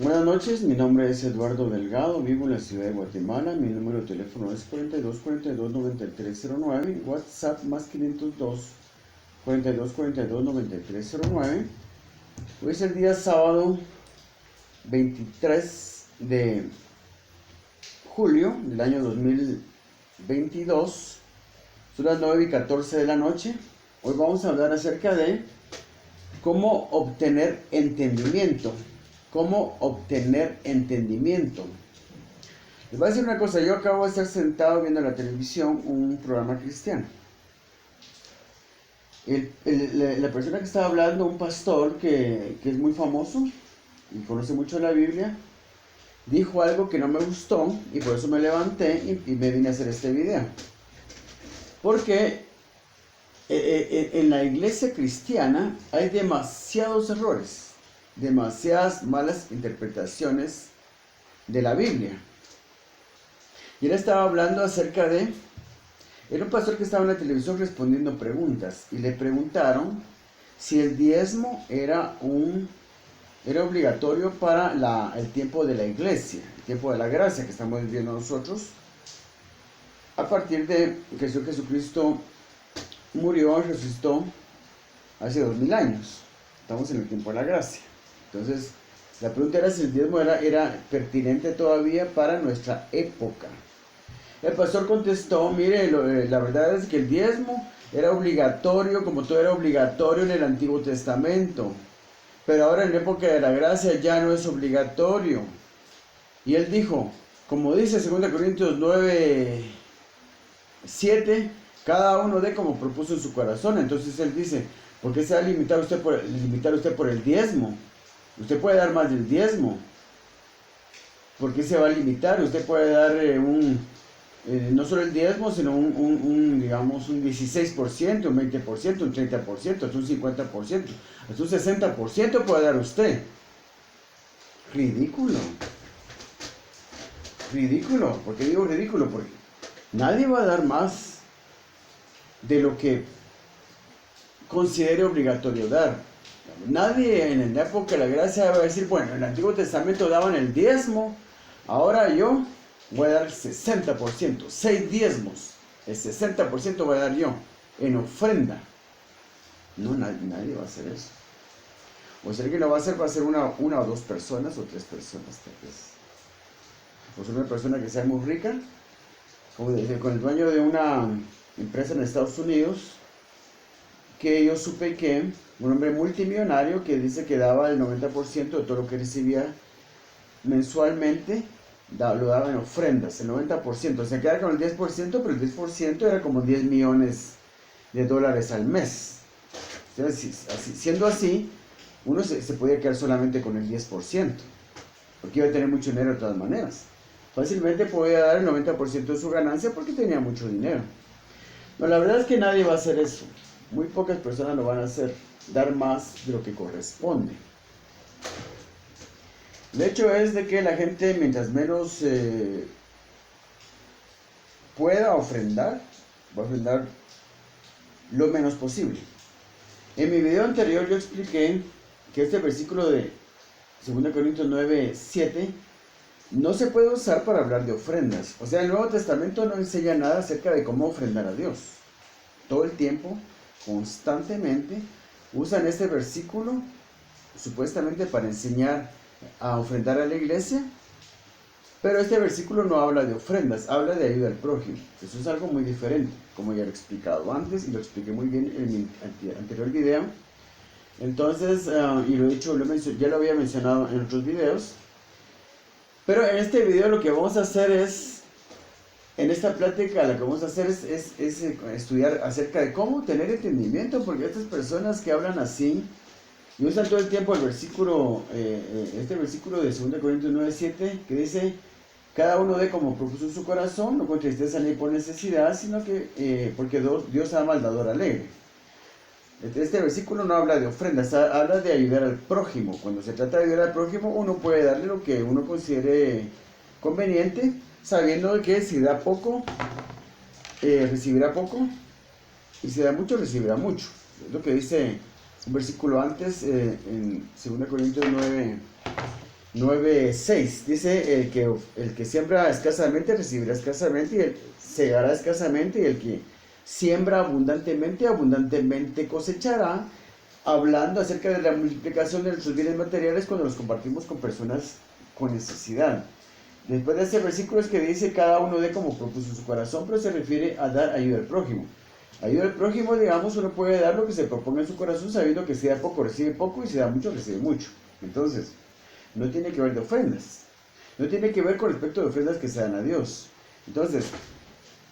Buenas noches, mi nombre es Eduardo Delgado, vivo en la ciudad de Guatemala, mi número de teléfono es 4242-9309, WhatsApp más 502 4242-9309. Hoy es el día sábado 23 de julio del año 2022, son las 9:14 de la noche. Hoy vamos a hablar acerca de cómo obtener entendimiento. ¿Cómo obtener entendimiento? Les voy a decir una cosa, yo acabo de estar sentado viendo en la televisión un programa cristiano. La persona que estaba hablando, un pastor que es muy famoso y conoce mucho la Biblia, dijo algo que no me gustó y por eso me levanté y me vine a hacer este video. Porque en la iglesia cristiana hay demasiados errores, demasiadas malas interpretaciones de la Biblia. Y él estaba hablando acerca de... Era un pastor que estaba en la televisión respondiendo preguntas y le preguntaron si el diezmo era obligatorio para el tiempo de la iglesia, el tiempo de la gracia que estamos viviendo nosotros, a partir de que Jesucristo murió y resucitó hace 2000 años. Estamos en el tiempo de la gracia. Entonces, la pregunta era si el diezmo era pertinente todavía para nuestra época. El pastor contestó, mire, la verdad es que el diezmo era obligatorio, como todo era obligatorio en el Antiguo Testamento. Pero ahora en la época de la gracia ya no es obligatorio. Y él dijo, como dice 2 Corintios 9:7, cada uno dé como propuso en su corazón. Entonces él dice, ¿por qué se va a limitar usted por el diezmo? Usted puede dar más del diezmo. ¿Por qué se va a limitar? Usted puede dar no solo el diezmo, sino digamos, un 16%, un 20%, un 30%, hasta un 50%, hasta un 60% puede dar usted. Ridículo. Ridículo. ¿Por qué digo ridículo? Porque nadie va a dar más de lo que considere obligatorio dar. Nadie en la época de la gracia va a decir, bueno, en el Antiguo Testamento daban el diezmo, ahora yo voy a dar el 60%, 6 diezmos, el 60% voy a dar yo en ofrenda. No, nadie va a hacer eso. O sea, el que lo va a hacer una o dos personas o 3 personas tal vez. O sea, una persona que sea muy rica, como con el dueño de una empresa en Estados Unidos, que yo supe que un hombre multimillonario que dice que daba el 90% de todo lo que recibía mensualmente, lo daba en ofrendas, el 90%, o sea, queda con el 10%, pero el 10% era como 10 millones de dólares al mes. Entonces, siendo así, uno se podía quedar solamente con el 10%, porque iba a tener mucho dinero de todas maneras. Fácilmente podía dar el 90% de su ganancia porque tenía mucho dinero. No, la verdad es que nadie va a hacer eso. Muy pocas personas lo van a hacer, dar más de lo que corresponde. El hecho es de que la gente, mientras menos pueda ofrendar, va a ofrendar lo menos posible. En mi video anterior yo expliqué que este versículo de 2 Corintios 9:7 no se puede usar para hablar de ofrendas. O sea, el Nuevo Testamento no enseña nada acerca de cómo ofrendar a Dios. Todo el tiempo, constantemente, usan este versículo supuestamente para enseñar a ofrendar a la iglesia, pero este versículo no habla de ofrendas, habla de ayuda al prójimo. Eso es algo muy diferente, como ya lo he explicado antes y lo expliqué muy bien en mi anterior video. Entonces, y lo he dicho, ya lo había mencionado en otros videos, pero en este video lo que vamos a hacer es, en esta plática lo que vamos a hacer es estudiar acerca de cómo tener entendimiento, porque estas personas que hablan así y usan todo el tiempo el versículo, este versículo de 2 Corintios 9:7, que dice, cada uno dé como propuso en su corazón, no con tristeza ni por necesidad, sino que porque Dios ama al dador alegre. Este versículo no habla de ofrendas, habla de ayudar al prójimo. Cuando se trata de ayudar al prójimo, uno puede darle lo que uno considere conveniente, sabiendo que si da poco, recibirá poco, y si da mucho, recibirá mucho. Es lo que dice un versículo antes, en 2 Corintios 9, 9:6 dice, el que siembra escasamente recibirá escasamente, y el segará escasamente, y el que siembra abundantemente, abundantemente cosechará, hablando acerca de la multiplicación de nuestros bienes materiales cuando los compartimos con personas con necesidad. Después de este versículo es que dice, cada uno dé como propuso su corazón, pero se refiere a dar ayuda al prójimo. Ayuda al prójimo, digamos, uno puede dar lo que se proponga en su corazón, sabiendo que si da poco, recibe poco, y si da mucho, recibe mucho. Entonces, no tiene que ver de ofrendas. No tiene que ver con respecto de ofrendas que se dan a Dios. Entonces,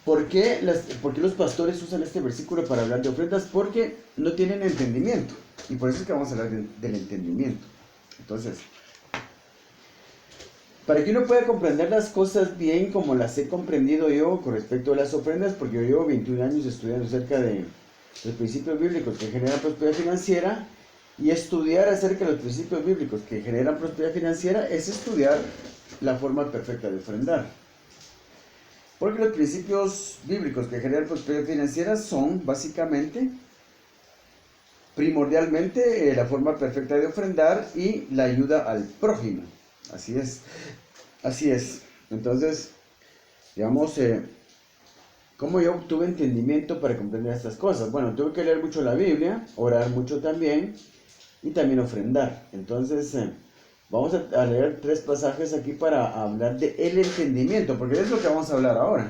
¿por qué los pastores usan este versículo para hablar de ofrendas? Porque no tienen entendimiento. Y por eso es que vamos a hablar del entendimiento. Entonces, para que uno pueda comprender las cosas bien como las he comprendido yo con respecto a las ofrendas, porque yo llevo 21 años estudiando acerca de los principios bíblicos que generan prosperidad financiera, y estudiar acerca de los principios bíblicos que generan prosperidad financiera es estudiar la forma perfecta de ofrendar. Porque los principios bíblicos que generan prosperidad financiera son básicamente, primordialmente, la forma perfecta de ofrendar y la ayuda al prójimo. Así es. Así es. Entonces, digamos, ¿cómo yo obtuve entendimiento para comprender estas cosas? Bueno, tengo que leer mucho la Biblia, orar mucho también, y también ofrendar. Entonces, vamos a leer 3 pasajes aquí para hablar de el entendimiento, porque es lo que vamos a hablar ahora.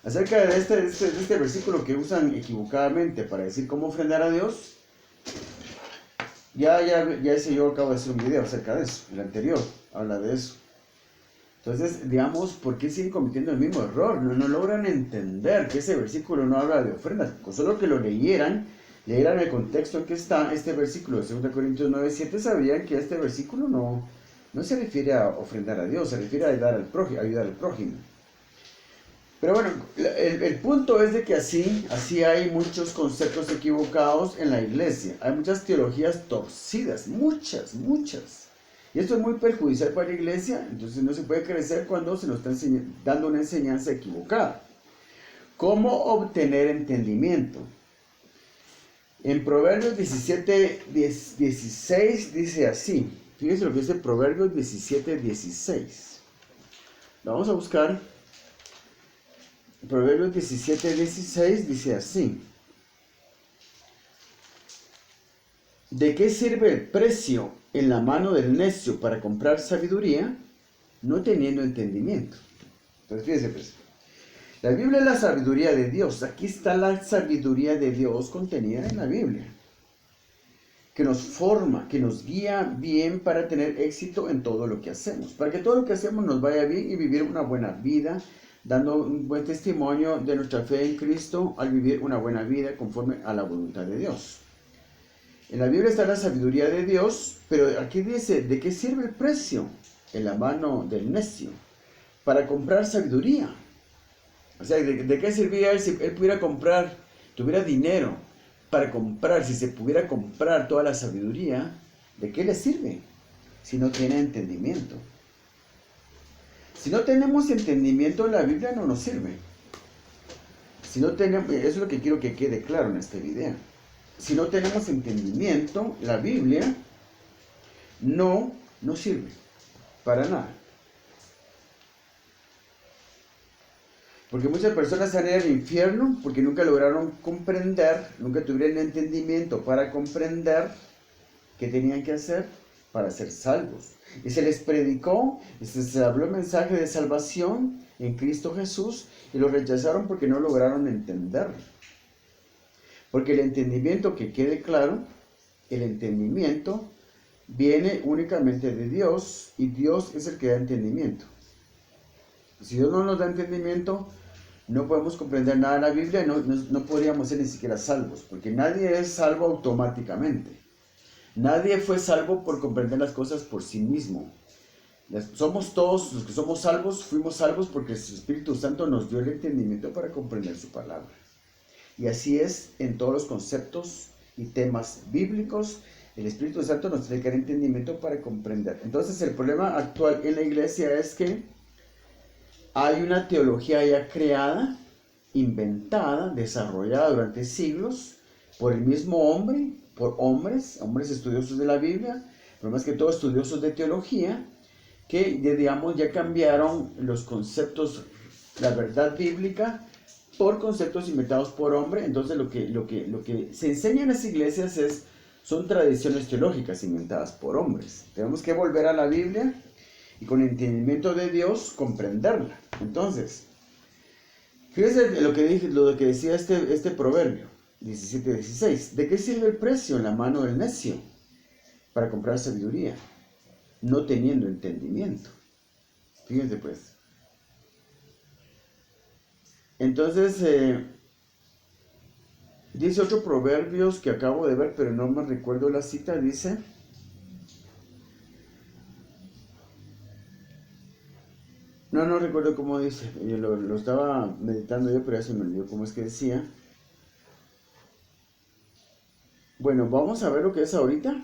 Acerca de este versículo que usan equivocadamente para decir cómo ofrendar a Dios, ya yo acabo de hacer un video acerca de eso. El anterior habla de eso. Entonces, digamos, ¿por qué siguen cometiendo el mismo error? No logran entender que ese versículo no habla de ofrendas. Solo que lo leyeran el contexto en que está este versículo de 2 Corintios 9:7, sabrían que este versículo no se refiere a ofrendar a Dios, se refiere a ayudar al prójimo. Pero bueno, el punto es de que así hay muchos conceptos equivocados en la iglesia. Hay muchas teologías torcidas, muchas. Y esto es muy perjudicial para la iglesia, entonces no se puede crecer cuando se nos está dando una enseñanza equivocada. ¿Cómo obtener entendimiento? En Proverbios 17:16 dice así. Fíjense lo que dice Proverbios 17:16. Lo vamos a buscar. Proverbios 17:16 dice así. ¿De qué sirve el precio en la mano del necio para comprar sabiduría, no teniendo entendimiento? Entonces fíjense pues. La Biblia es la sabiduría de Dios. Aquí está la sabiduría de Dios contenida en la Biblia, que nos forma, que nos guía bien para tener éxito en todo lo que hacemos, para que todo lo que hacemos nos vaya bien y vivir una buena vida, dando un buen testimonio de nuestra fe en Cristo al vivir una buena vida conforme a la voluntad de Dios. En la Biblia está la sabiduría de Dios, pero aquí dice, ¿de qué sirve el precio en la mano del necio para comprar sabiduría? O sea, ¿de qué serviría él si él pudiera comprar, tuviera dinero para comprar, si se pudiera comprar toda la sabiduría? ¿De qué le sirve si no tiene entendimiento? Si no tenemos entendimiento, la Biblia no nos sirve. Si no tenemos, eso es lo que quiero que quede claro en este video. Si no tenemos entendimiento, la Biblia no nos sirve para nada. Porque muchas personas se han ido al infierno porque nunca lograron comprender, nunca tuvieron entendimiento para comprender qué tenían que hacer para ser salvos. Y se les predicó, se habló el mensaje de salvación en Cristo Jesús y lo rechazaron porque no lograron entender. Porque el entendimiento, que quede claro, el entendimiento viene únicamente de Dios y Dios es el que da entendimiento. Si Dios no nos da entendimiento, no podemos comprender nada de la Biblia, no podríamos ser ni siquiera salvos, porque nadie es salvo automáticamente. Nadie fue salvo por comprender las cosas por sí mismo. Somos todos los que somos salvos, fuimos salvos porque el Espíritu Santo nos dio el entendimiento para comprender su palabra. Y así es en todos los conceptos y temas bíblicos. El Espíritu Santo nos trae el entendimiento para comprender. Entonces el problema actual en la iglesia es que hay una teología ya creada, inventada, desarrollada durante siglos por el mismo hombre, por hombres estudiosos de la Biblia, pero más que todo estudiosos de teología, que digamos ya cambiaron los conceptos, la verdad bíblica, por conceptos inventados por hombre. Entonces lo que se enseña en las iglesias son tradiciones teológicas inventadas por hombres. Tenemos que volver a la Biblia y con el entendimiento de Dios comprenderla. Entonces, fíjese lo que decía este proverbio 17:16. ¿De qué sirve el precio en la mano del necio? Para comprar sabiduría, no teniendo entendimiento. Fíjense pues. Entonces, dice otro proverbios que acabo de ver, pero no me recuerdo la cita. Dice: no recuerdo cómo dice. Yo lo estaba meditando yo, pero ya se me olvidó cómo es que decía. Bueno, vamos a ver lo que es ahorita.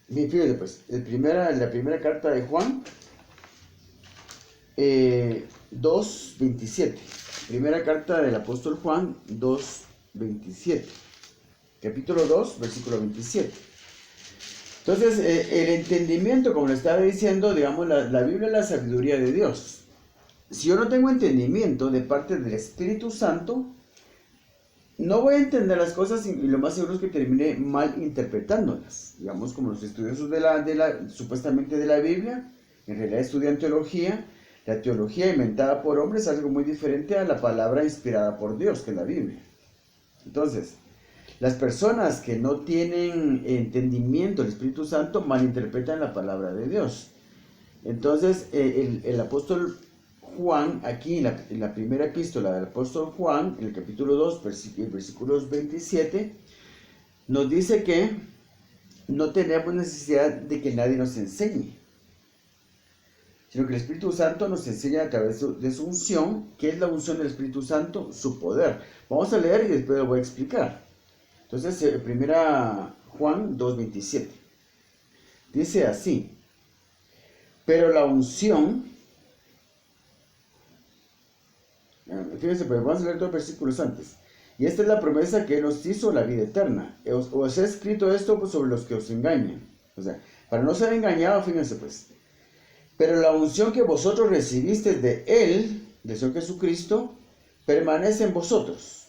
Bien, fíjate pues, la primera carta de Juan 2:27. Primera carta del apóstol Juan 2:27. Capítulo 2, versículo 27. Entonces, el entendimiento, como le estaba diciendo, digamos, la Biblia es la sabiduría de Dios. Si yo no tengo entendimiento de parte del Espíritu Santo, no voy a entender las cosas y lo más seguro es que termine mal interpretándolas. Digamos, como los estudiosos supuestamente de la Biblia, en realidad estudian teología. La teología inventada por hombres es algo muy diferente a la palabra inspirada por Dios, que es la Biblia. Entonces, las personas que no tienen entendimiento del Espíritu Santo malinterpretan la palabra de Dios. Entonces, el apóstol Juan, aquí en la primera epístola del apóstol Juan, en el capítulo 2, versículos 27, nos dice que no tenemos necesidad de que nadie nos enseñe, sino que el Espíritu Santo nos enseña a través de su unción. ¿Qué es la unción del Espíritu Santo? Su poder. Vamos a leer y después lo voy a explicar. Entonces, primera Juan 2:27. Dice así: pero la unción, fíjense, pues vamos a leer 2 versículos antes. Y esta es la promesa que Él nos hizo, la vida eterna. Os he escrito esto pues, sobre los que os engañan. O sea, para no ser engañado, fíjense pues. Pero la unción que vosotros recibisteis de Él, del Señor Jesucristo, permanece en vosotros.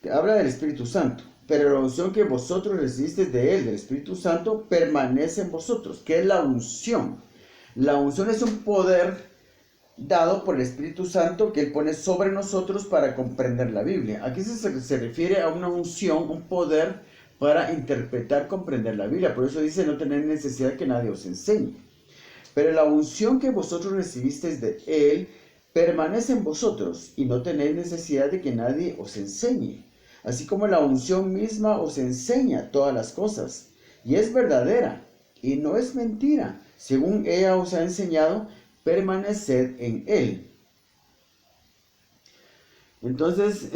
Habla del Espíritu Santo. Pero la unción que vosotros recibisteis de Él, del Espíritu Santo, permanece en vosotros. ¿Qué es la unción? La unción es un poder dado por el Espíritu Santo que Él pone sobre nosotros para comprender la Biblia. Aquí se refiere a una unción, un poder para interpretar, comprender la Biblia. Por eso dice: no tenéis necesidad que nadie os enseñe. Pero la unción que vosotros recibisteis de Él permanece en vosotros, y no tenéis necesidad de que nadie os enseñe. Así como la unción misma os enseña todas las cosas, y es verdadera, y no es mentira. Según ella os ha enseñado, permaneced en Él. Entonces,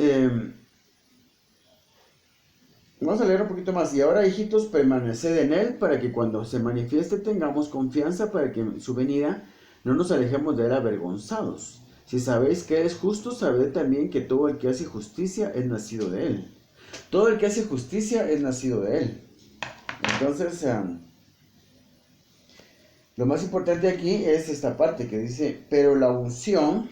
vamos a leer un poquito más. Y ahora, hijitos, permaneced en Él, para que cuando se manifieste tengamos confianza, para que en su venida no nos alejemos de Él avergonzados. Si sabéis que es justo, sabed también que todo el que hace justicia es nacido de Él. Todo el que hace justicia es nacido de Él. Entonces, lo más importante aquí es esta parte que dice: pero la unción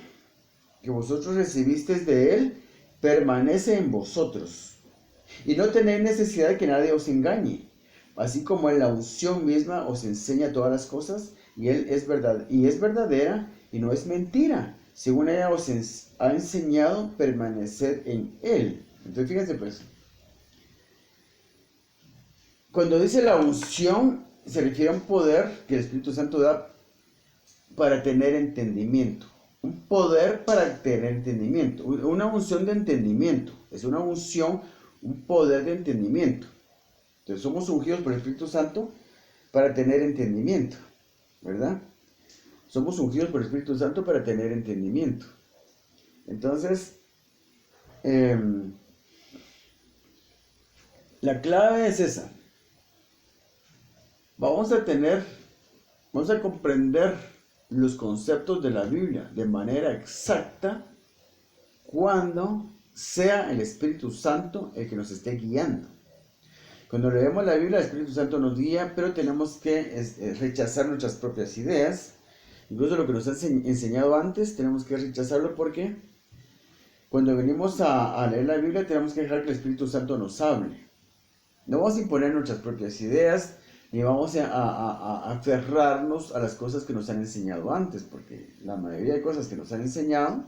que vosotros recibisteis de Él permanece en vosotros, y no tenéis necesidad de que nadie os engañe. Así como en la unción misma os enseña todas las cosas, y Él es verdad, y es verdadera, y no es mentira. Según ella os ha enseñado, permaneced en Él. Entonces fíjense pues, cuando dice la unción, se refiere a un poder que el Espíritu Santo da para tener entendimiento. Un poder para tener entendimiento. Una unción de entendimiento. Es una unción, un poder de entendimiento. Entonces somos ungidos por el Espíritu Santo para tener entendimiento, ¿verdad? Somos ungidos por el Espíritu Santo para tener entendimiento. Entonces, la clave es esa. Vamos a comprender los conceptos de la Biblia de manera exacta cuando sea el Espíritu Santo el que nos esté guiando. Cuando leemos la Biblia, el Espíritu Santo nos guía, pero tenemos que rechazar nuestras propias ideas. Incluso lo que nos han enseñado antes, tenemos que rechazarlo porque cuando venimos a leer la Biblia, tenemos que dejar que el Espíritu Santo nos hable. No vamos a imponer nuestras propias ideas, ni vamos a aferrarnos a las cosas que nos han enseñado antes, porque la mayoría de cosas que nos han enseñado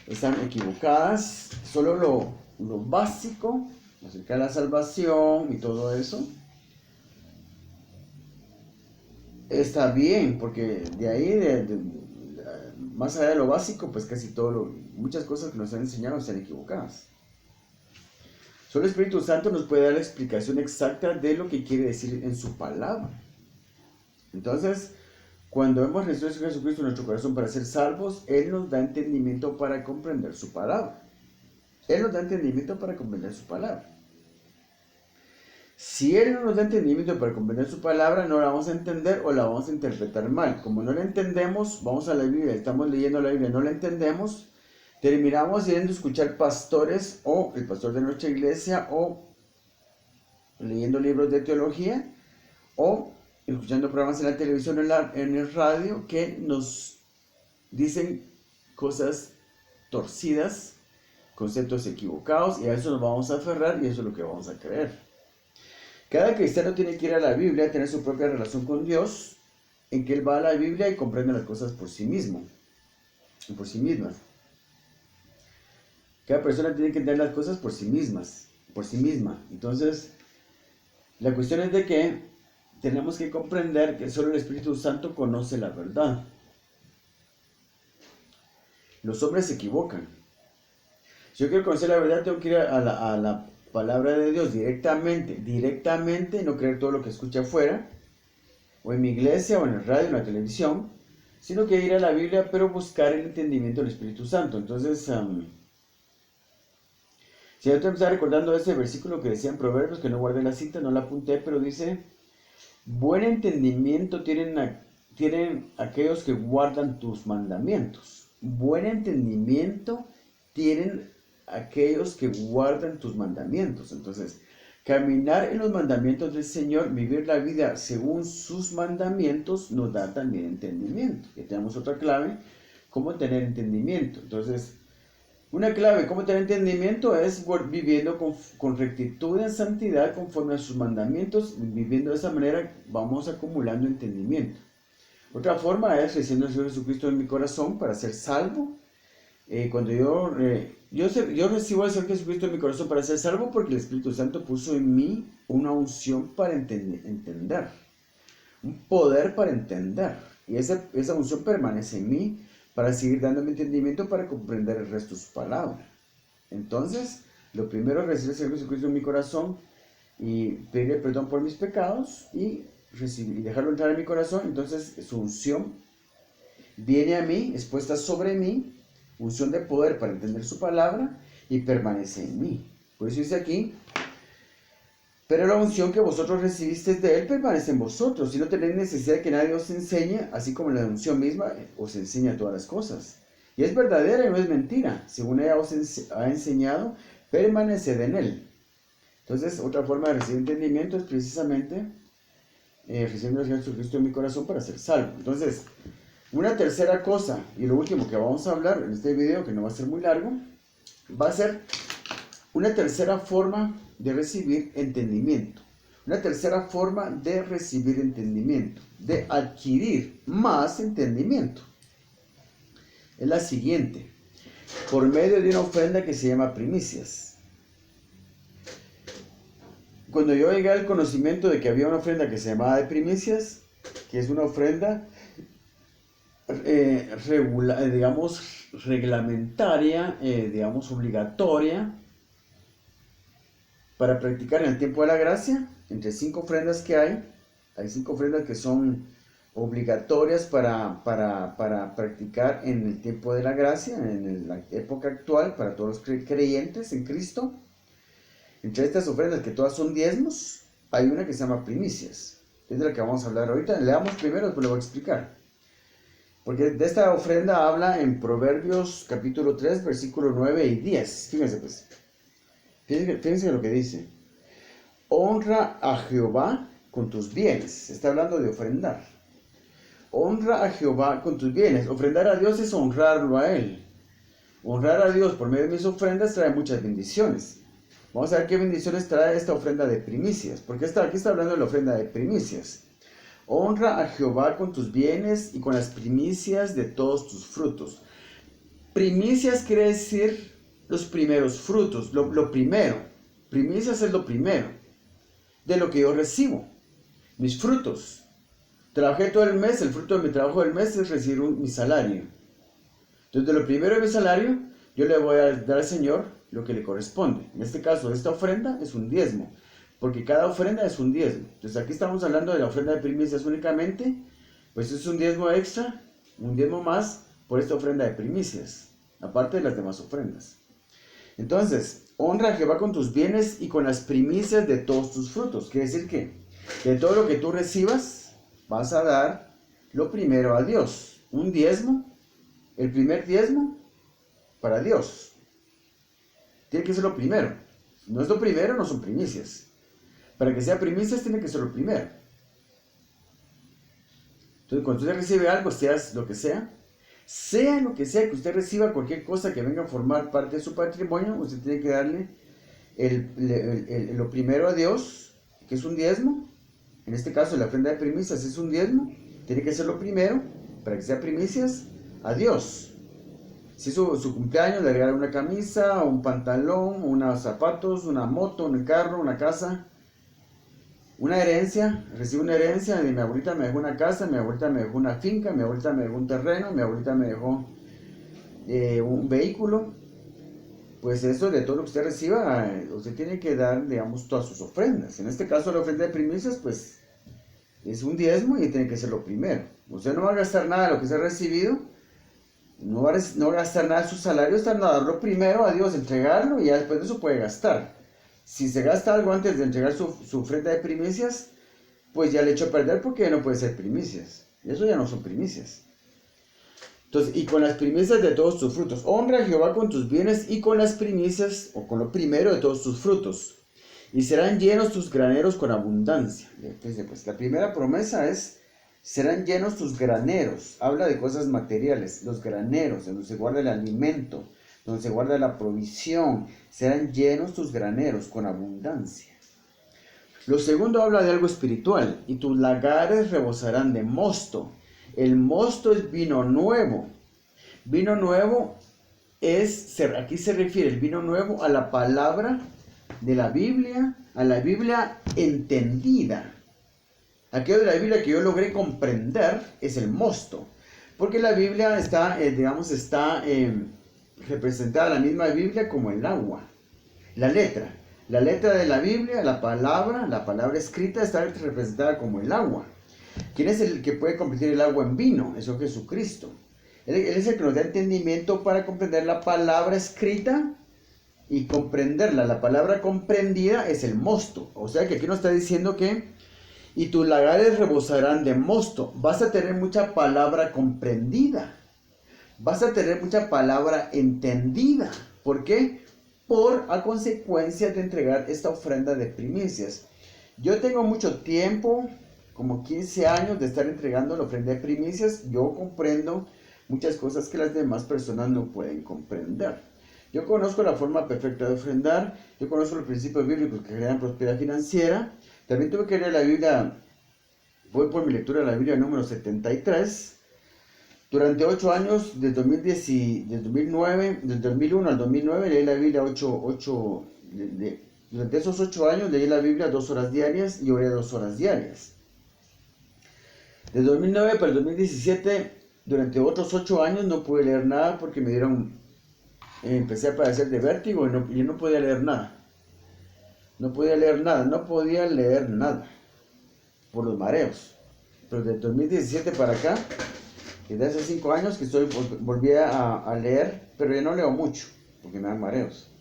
están equivocadas. Solo lo básico acerca de la salvación y todo eso está bien, porque de ahí, más allá de lo básico, pues casi muchas cosas que nos han enseñado están equivocadas. Solo el Espíritu Santo nos puede dar la explicación exacta de lo que quiere decir en su palabra. Entonces, cuando hemos recibido a Jesucristo en nuestro corazón para ser salvos, Él nos da entendimiento para comprender su palabra. Él nos da entendimiento para comprender su palabra. Si Él no nos da entendimiento para comprender su palabra, no la vamos a entender o la vamos a interpretar mal. Como no la entendemos, vamos a la Biblia, estamos leyendo la Biblia, no la entendemos, terminamos yendo a escuchar pastores o el pastor de nuestra iglesia o leyendo libros de teología o escuchando programas en la televisión o en el radio que nos dicen cosas torcidas, conceptos equivocados, y a eso nos vamos a aferrar y eso es lo que vamos a creer. Cada cristiano tiene que ir a la Biblia, tener su propia relación con Dios, en que él va a la Biblia y comprende las cosas por sí mismo, por sí mismas. Cada persona tiene que entender las cosas por sí mismas, por sí misma. Entonces, la cuestión es de que tenemos que comprender que solo el Espíritu Santo conoce la verdad. Los hombres se equivocan. Si yo quiero conocer la verdad, tengo que ir a la palabra de Dios directamente, no creer todo lo que escuche afuera, o en mi iglesia, o en el radio, o en la televisión, sino que ir a la Biblia, pero buscar el entendimiento del Espíritu Santo. Entonces, si yo te empezaba recordando ese versículo que decía en Proverbios, que no guardé la cita, no la apunté, pero dice, buen entendimiento tienen aquellos que guardan tus mandamientos. Buen entendimiento tienen aquellos que guardan tus mandamientos. Entonces, caminar en los mandamientos del Señor, vivir la vida según sus mandamientos, nos da también entendimiento. Ya tenemos otra clave, cómo tener entendimiento. Entonces, una clave, cómo tener entendimiento, es viviendo con rectitud en santidad conforme a sus mandamientos. Viviendo de esa manera, vamos acumulando entendimiento. Otra forma es recibiendo al Señor Jesucristo en mi corazón para ser salvo. Cuando yo recibo al Señor Jesucristo en mi corazón para ser salvo, porque el Espíritu Santo puso en mí una unción para entender, un poder para entender, y esa unción permanece en mí para seguir dándome entendimiento para comprender el resto de su palabra. Entonces, lo primero es recibir al Señor Jesucristo en mi corazón y pedirle perdón por mis pecados y dejarlo entrar en mi corazón. Entonces, su unción viene a mí, es puesta sobre mí, unción de poder para entender su palabra, y permanece en mí. Por eso dice aquí, pero la unción que vosotros recibisteis de Él permanece en vosotros, y no tenéis necesidad de que nadie os enseñe, así como la unción misma os enseña todas las cosas. Y es verdadera y no es mentira. Según ella os ha enseñado, permaneced en Él. Entonces, otra forma de recibir entendimiento es precisamente recibiendo al Señor Jesucristo en mi corazón para ser salvo. Entonces, una tercera cosa, y lo último que vamos a hablar en este video, que no va a ser muy largo, va a ser una tercera forma de recibir entendimiento. Una tercera forma de recibir entendimiento, de adquirir más entendimiento. Es la siguiente, por medio de una ofrenda que se llama primicias. Cuando yo llegué al conocimiento de que había una ofrenda que se llamaba de primicias, que es una ofrenda reglamentaria, obligatoria, para practicar en el tiempo de la gracia, entre 5 ofrendas que hay 5 ofrendas que son obligatorias para practicar en el tiempo de la gracia, en la época actual, para todos los creyentes en Cristo. Entre estas ofrendas, que todas son diezmos, hay una que se llama primicias. Es de la que vamos a hablar ahorita. Leamos primero, después lo voy a explicar. Porque de esta ofrenda habla en Proverbios capítulo 3, versículo 9 y 10. Fíjense pues. Fíjense lo que dice. honra a Jehová con tus bienes. Está hablando de ofrendar. Honra a Jehová con tus bienes. Ofrendar a Dios es honrarlo a Él. Honrar a Dios por medio de mis ofrendas trae muchas bendiciones. Vamos a ver qué bendiciones trae esta ofrenda de primicias. Porque aquí está hablando de la ofrenda de primicias. Honra a Jehová con tus bienes y con las primicias de todos tus frutos. Primicias quiere decir los primeros frutos, lo primero. Primicias es lo primero de lo que yo recibo. Mis frutos. Trabajé todo el mes, el fruto de mi trabajo del mes es recibir mi salario. Entonces, de lo primero de mi salario, yo le voy a dar al Señor lo que le corresponde. En este caso, esta ofrenda es un diezmo, porque cada ofrenda es un diezmo. Entonces, aquí estamos hablando de la ofrenda de primicias únicamente, pues es un diezmo extra, un diezmo más por esta ofrenda de primicias, aparte de las demás ofrendas. Entonces, honra a Jehová con tus bienes y con las primicias de todos tus frutos. Quiere decir que de todo lo que tú recibas, vas a dar lo primero a Dios. Un diezmo, el primer diezmo para Dios. Tiene que ser lo primero. Si no es lo primero, no son primicias. Para que sea primicias, tiene que ser lo primero. Entonces, cuando usted recibe algo, seas lo que sea que usted reciba, cualquier cosa que venga a formar parte de su patrimonio, usted tiene que darle lo primero a Dios, que es un diezmo. En este caso, la ofrenda de primicias es un diezmo. Tiene que ser lo primero, para que sea primicias, a Dios. Si es su cumpleaños, le regala una camisa, un pantalón, unos zapatos, una moto, un carro, una casa. Una herencia, recibo una herencia, mi abuelita me dejó una casa, mi abuelita me dejó una finca, mi abuelita me dejó un terreno, mi abuelita me dejó un vehículo. Pues eso, de todo lo que usted reciba, usted tiene que dar, digamos, todas sus ofrendas. En este caso, la ofrenda de primicias, pues, es un diezmo y tiene que ser lo primero. Usted no va a gastar nada de lo que se ha recibido, no va a gastar nada de su salario, está dando darlo primero a Dios, entregarlo y ya después de eso puede gastar. Si se gasta algo antes de entregar su ofrenda de primicias, pues ya le echó a perder porque ya no puede ser primicias. Eso ya no son primicias. Entonces, y con las primicias de todos tus frutos. Honra a Jehová con tus bienes y con las primicias, o con lo primero de todos tus frutos. Y serán llenos tus graneros con abundancia. Entonces, pues la primera promesa es, serán llenos tus graneros. Habla de cosas materiales, los graneros, donde se guarda el alimento, donde se guarda la provisión. Serán llenos tus graneros con abundancia. Lo segundo habla de algo espiritual. Y tus lagares rebosarán de mosto. El mosto es vino nuevo. Vino nuevo aquí se refiere el vino nuevo a la palabra de la Biblia, a la Biblia entendida. Aquello de la Biblia que yo logré comprender es el mosto. Porque la Biblia está representada la misma Biblia como el agua. La letra de la Biblia, la palabra escrita está representada como el agua. ¿Quién es el que puede convertir el agua en vino? Eso es Jesucristo. Él es el que nos da entendimiento para comprender la palabra escrita y comprenderla. La palabra comprendida es el mosto. O sea que aquí nos está diciendo que y tus lagares rebosarán de mosto. Vas a tener mucha palabra comprendida. Vas a tener mucha palabra entendida. ¿Por qué? A consecuencia de entregar esta ofrenda de primicias. Yo tengo mucho tiempo, como 15 años de estar entregando la ofrenda de primicias. Yo comprendo muchas cosas que las demás personas no pueden comprender. Yo conozco la forma perfecta de ofrendar. Yo conozco los principios bíblicos que crean prosperidad financiera. También tuve que leer la Biblia. Voy por mi lectura de la Biblia número 73. Durante 8 años, del 2001 al 2009, leí la Biblia durante esos 8 años leí la Biblia 2 horas diarias y oré 2 horas diarias. De 2009 para el 2017, durante otros 8 años no pude leer nada porque empecé a padecer de vértigo y no podía leer nada. No podía leer nada por los mareos. Pero de 2017 para acá, desde hace 5 años que volví a leer, pero ya no leo mucho porque me dan mareos.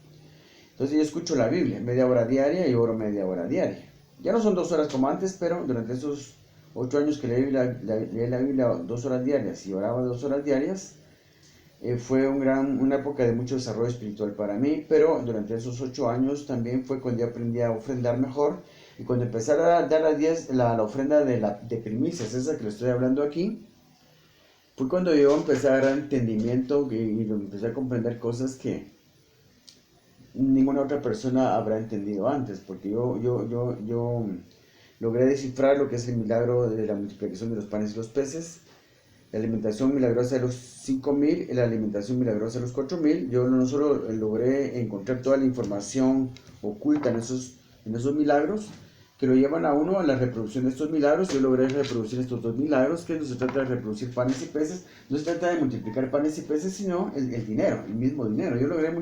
Entonces yo escucho la Biblia media hora diaria y oro media hora diaria. Ya no son 2 horas como antes, pero durante esos 8 años que leí la Biblia 2 horas diarias y oraba 2 horas diarias, fue una época de mucho desarrollo espiritual para mí, pero durante esos 8 años también fue cuando yo aprendí a ofrendar mejor Y cuando empecé a dar la ofrenda de primicias, esa que le estoy hablando aquí, fue cuando yo empecé a agarrar entendimiento y empecé a comprender cosas que ninguna otra persona habrá entendido antes, porque yo logré descifrar lo que es el milagro de la multiplicación de los panes y los peces, la alimentación milagrosa de los 5,000 y la alimentación milagrosa de los 4,000. Yo no solo logré encontrar toda la información oculta en esos milagros, que lo llevan a uno a la reproducción de estos milagros. Yo logré reproducir estos dos milagros, que no se trata de reproducir panes y peces, no se trata de multiplicar panes y peces, sino el dinero, el mismo dinero. Yo logré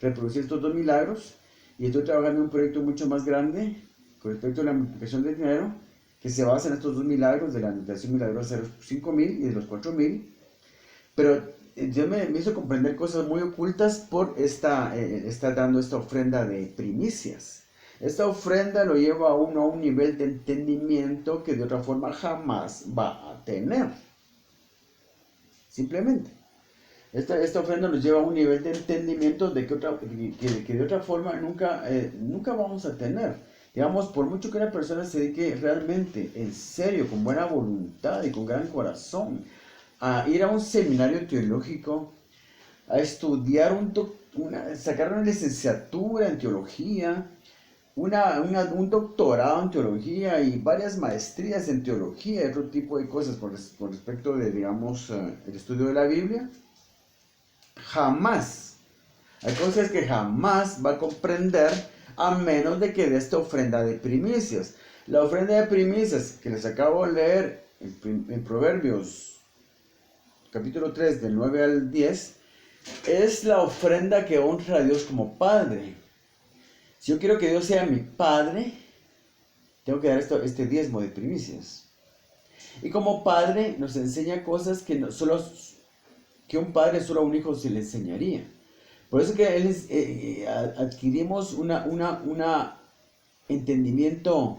reproducir estos dos milagros, y estoy trabajando en un proyecto mucho más grande con respecto a la multiplicación del dinero, que se basa en estos dos milagros de la alimentación milagrosa de los 5,000 y de los 4,000. Pero Dios me hizo comprender cosas muy ocultas por estar dando esta ofrenda de primicias. Esta ofrenda lo lleva a uno a un nivel de entendimiento que de otra forma jamás va a tener. Simplemente. Esta ofrenda nos lleva a un nivel de entendimiento que de otra forma nunca vamos a tener. Digamos, por mucho que una persona se dedique realmente, en serio, con buena voluntad y con gran corazón, a ir a un seminario teológico, a estudiar sacar una licenciatura en teología, un doctorado en teología y varias maestrías en teología y otro tipo de cosas con respecto de, digamos, el estudio de la Biblia, jamás, hay cosas que jamás va a comprender a menos de que dé esta ofrenda de primicias. La ofrenda de primicias que les acabo de leer en Proverbios capítulo 3 del 9 al 10 es la ofrenda que honra a Dios como Padre. Si yo quiero que Dios sea mi Padre, tengo que dar este diezmo de primicias. Y como Padre nos enseña cosas que un padre solo a un hijo se le enseñaría. Por eso que adquirimos un entendimiento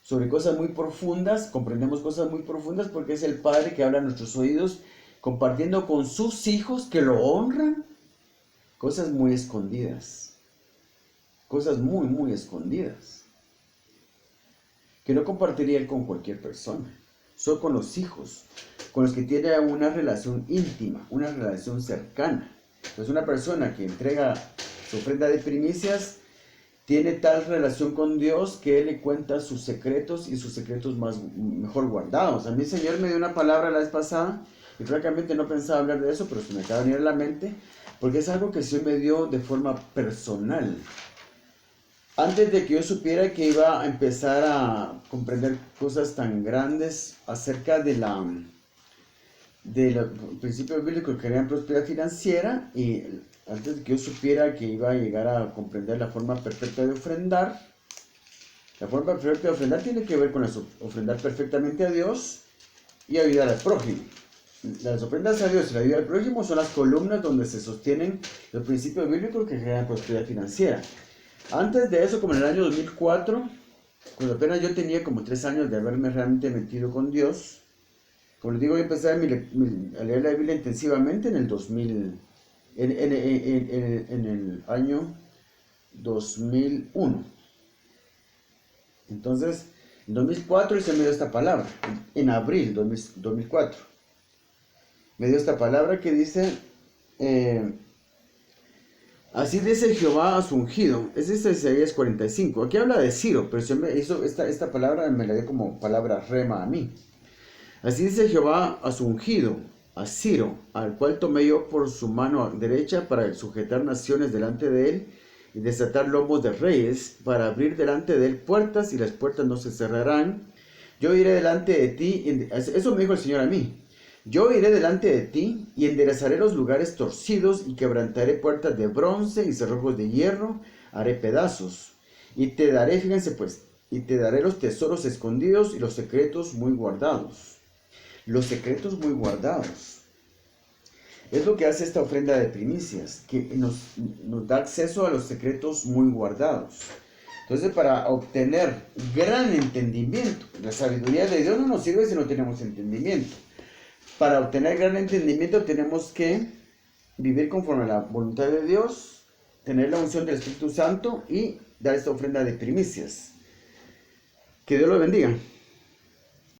sobre cosas muy profundas, comprendemos cosas muy profundas, porque es el Padre que habla a nuestros oídos, compartiendo con sus hijos que lo honran, cosas muy escondidas, cosas muy, muy escondidas, que no compartiría él con cualquier persona, solo con los hijos, con los que tiene una relación íntima, una relación cercana. Pues una persona que entrega su ofrenda de primicias tiene tal relación con Dios que Él le cuenta sus secretos y sus secretos mejor guardados. A mí el Señor me dio una palabra la vez pasada y francamente no pensaba hablar de eso, pero se me acaba de venir a la mente porque es algo que el Señor me dio de forma personal. Antes de que yo supiera que iba a empezar a comprender cosas tan grandes acerca de los principios bíblicos que eran prosperidad financiera, y antes de que yo supiera que iba a llegar a comprender la forma perfecta de ofrendar, la forma perfecta de ofrendar tiene que ver con ofrendar perfectamente a Dios y ayudar al prójimo. Las ofrendas a Dios y la ayuda al prójimo son las columnas donde se sostienen los principios bíblicos que generan prosperidad financiera. Antes de eso, como en el año 2004, cuando apenas yo tenía como 3 años de haberme realmente metido con Dios, como les digo, yo empecé a leer la Biblia intensivamente en el 2000, en el año 2001. Entonces, en 2004 el Señor me dio esta palabra, en abril de 2004. Me dio esta palabra que dice, así dice Jehová a su ungido. Es Isaías 45. Aquí habla de Ciro, pero me hizo esta palabra, me la dio como palabra rema a mí. Así dice Jehová a su ungido, a Ciro, al cual tomé yo por su mano derecha para sujetar naciones delante de él y desatar lomos de reyes, para abrir delante de él puertas y las puertas no se cerrarán. Yo iré delante de ti, eso me dijo el Señor a mí. Yo iré delante de ti y enderezaré los lugares torcidos y quebrantaré puertas de bronce y cerrojos de hierro, haré pedazos. Y te daré, fíjense pues, y te daré los tesoros escondidos y los secretos muy guardados. Los secretos muy guardados. Es lo que hace esta ofrenda de primicias, que nos da acceso a los secretos muy guardados. Entonces, para obtener gran entendimiento, la sabiduría de Dios no nos sirve si no tenemos entendimiento. Para obtener gran entendimiento tenemos que vivir conforme a la voluntad de Dios, tener la unción del Espíritu Santo y dar esta ofrenda de primicias. Que Dios los bendiga.